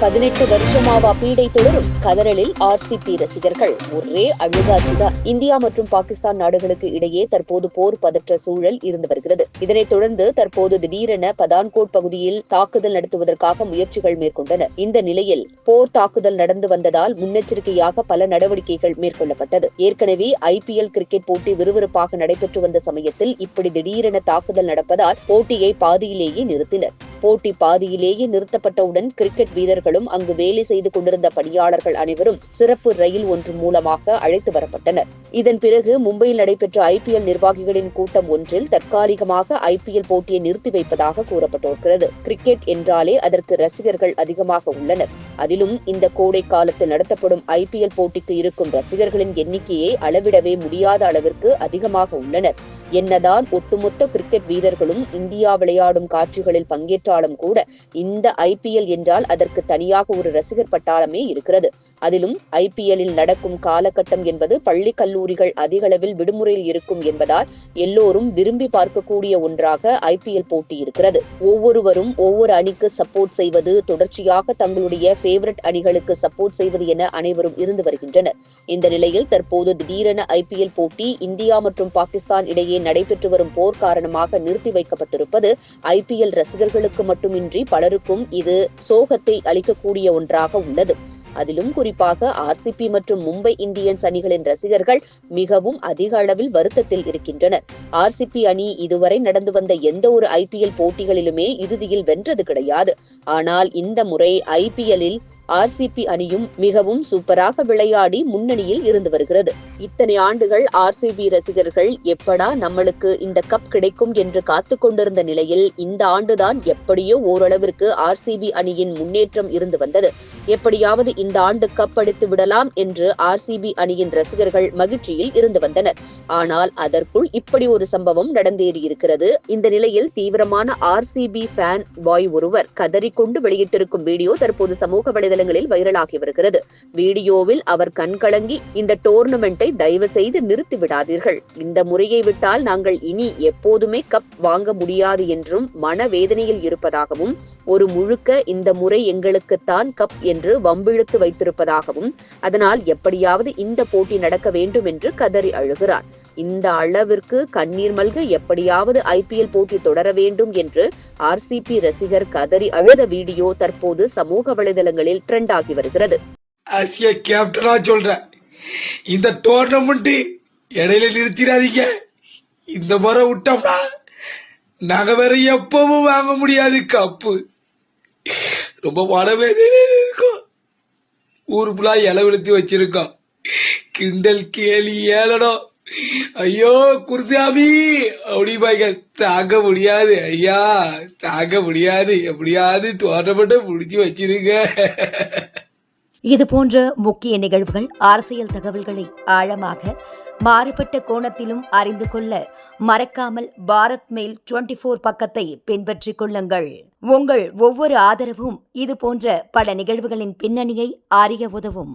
18 வருஷமாவா பீடை தொடரும்? கதறலில் ஆர்சிபி ரசிகர்கள். ஒரே அழுகாட்சிதான். இந்தியா மற்றும் பாகிஸ்தான் நாடுகளுக்கு இடையே தற்போது போர் பதற்ற சூழல் இருந்து வருகிறது. இதனைத் தொடர்ந்து தற்போது திடீரென பதான்கோட் பகுதியில் தாக்குதல் நடத்துவதற்காக முயற்சிகள் மேற்கொண்டனர். இந்த நிலையில் போர் தாக்குதல் நடந்து வந்ததால் முன்னெச்சரிக்கையாக பல நடவடிக்கைகள் மேற்கொள்ளப்பட்டது. ஏற்கனவே IPL கிரிக்கெட் போட்டி விறுவிறுப்பாக நடைபெற்று வந்த சமயத்தில் இப்படி திடீரென தாக்குதல் நடப்பதால் போட்டியை பாதியிலேயே நிறுத்தினர். போட்டி பாதியிலேயே நிறுத்தப்பட்டவுடன் கிரிக்கெட் வீரர்களும் அங்கு வேலை செய்து கொண்டிருந்த பணியாளர்கள் அனைவரும் சிறப்பு ரயில் ஒன்று மூலமாக அழைத்து வரப்பட்டனர். இதன் பிறகு மும்பையில் நடைபெற்ற IPL நிர்வாகிகளின் கூட்டம் ஒன்றில் தற்காலிகமாக IPL போட்டியை நிறுத்தி வைப்பதாக கூறப்பட்டிருக்கிறது. கிரிக்கெட் என்றாலே அதற்கு ரசிகர்கள் அதிகமாக உள்ளனர். அதிலும் இந்த கோடை காலத்தில் நடத்தப்படும் IPL போட்டிக்கு இருக்கும் ரசிகர்களின் எண்ணிக்கையை அளவிடவே முடியாத அளவிற்கு அதிகமாக உள்ளனர். என்னதான் ஒட்டுமொத்த கிரிக்கெட் வீரர்களும் இந்தியா விளையாடும் காட்சிகளில் பங்கேற்றாலும் கூட இந்த IPL என்றால் அதற்கு தனியாக ஒரு ரசிகர் பட்டாளமே இருக்கிறது. அதிலும் IPL-இல் நடக்கும் காலகட்டம் என்பது பள்ளி கல்லூரிகள் அதிக அளவில் விடுமுறையில் இருக்கும் என்பதால் எல்லோரும் விரும்பி பார்க்கக்கூடிய ஒன்றாக IPL போட்டி இருக்கிறது. ஒவ்வொருவரும் ஒவ்வொரு அணிக்கு சப்போர்ட் செய்வது, தொடர்ச்சியாக தங்களுடைய ஃபேவரட் அணிகளுக்கு சப்போர்ட் செய்வது என அனைவரும் இருந்து வருகின்றனர். இந்த நிலையில் தற்போது திடீரென IPL போட்டி இந்தியா மற்றும் பாகிஸ்தான் இடையே நடைபெற்று வரும் போர் காரணமாக நிறுத்தி வைக்கப்பட்டிருப்பது IPL ரசிகர்களுக்கு மட்டுமின்றி பலருக்கும் இது சோகத்தை அளிக்கக்கூடிய ஒன்றாக உள்ளது. அதிலும் குறிப்பாக RCB மற்றும் மும்பை இந்தியன்ஸ் அணிகளின் ரசிகர்கள் மிகவும் அதிக அளவில் வருத்தத்தில் இருக்கின்றனர். RCB அணி இதுவரை நடந்து வந்த எந்த ஒரு IPL போட்டிகளிலுமே இறுதியில் வென்றது கிடையாது. ஆனால் இந்த முறை IPL-இல் RCB அணியும் மிகவும் சூப்பராக விளையாடி முன்னணியில் இருந்து வருகிறது. இத்தனை ஆண்டுகள் RCB ரசிகர்கள் எப்படா நம்மளுக்கு இந்த கப் கிடைக்கும் என்று காத்து கொண்டிருந்த நிலையில் இந்த ஆண்டுதான் எப்படியோ ஓரளவிற்கு RCB அணியின் முன்னேற்றம் இருந்து வந்தது. எப்படியாவது இந்த ஆண்டு கப் அடித்து விடலாம் என்று RCB அணியின் ரசிகர்கள் மகிழ்ச்சியில் இருந்து வந்தனர். ஆனால் அதற்குள் இப்படி ஒரு சம்பவம் நடந்தேறியிருக்கிறது. இந்த நிலையில் தீவிரமான RCB ஃபேன் பாய் ஒருவர் கதறிக்கொண்டு வெளியிட்டிருக்கும் வீடியோ தற்போது சமூக வலைதளங்களில் வைரலாகி வருகிறது. வீடியோவில் அவர் கண்கலங்கி, இந்த டோர்னமெண்டை தயவு செய்து நிறுத்தி விடாதீர்கள். இந்த முறையை விட்டால் நாங்கள் இனி எப்போதுமே கப் வாங்க முடியாது என்றும் மனவேதனையில் இருப்பதாகவும், ஒரு முழுக்க இந்த முறை எங்களுக்குத்தான் கப் என்று வம்பிழுத்து வைத்திருப்பதாகவும், அதனால் எப்படியாவது இந்த போட்டி நடக்க வேண்டும் என்று கதறி அழுகிறார். இந்த அளவிற்கு கண்ணீர் மல்க எப்படியாவது IPL போட்டி தொடர வேண்டும் என்று RCB ரசிகர் கதறி அழுத வீடியோ தற்போது சமூக வலைதளங்களில் ட்ரெண்ட் ஆகி வருகிறது. ஆசிய கேப்டனா சொல்றேன், இந்த டோர்னமெண்ட் இடையில நிறுத்திடாதீங்க. இந்த முறை விட்டோம்னா நாங்க வேற எப்பவும் வாங்க முடியாது கப்பு. ரொம்ப மனவேதனையில இருக்கும். ஊரு ஃபுல்லா இலவெழுத்தி வச்சிருக்கோம். கிண்டல் கேலி ஏளனம். ஐயோ குருசாமி அப்படிப்பாங்க. தாங்க முடியாது ஐயா, தாங்க முடியாது. எப்படியாவது டோர்னமெண்ட்டை முடிச்சு வச்சிருங்க. இது போன்ற முக்கிய நிகழ்வுகள், அரசியல் தகவல்களை ஆழமாக மாறுபட்ட கோணத்திலும் அறிந்து கொள்ள மறக்காமல் பாரத் மெயில் 24 பக்கத்தை பின்பற்றிக் கொள்ளுங்கள். உங்கள் ஒவ்வொரு ஆதரவும் இது போன்ற பல நிகழ்வுகளின் பின்னணியை அறிய உதவும்.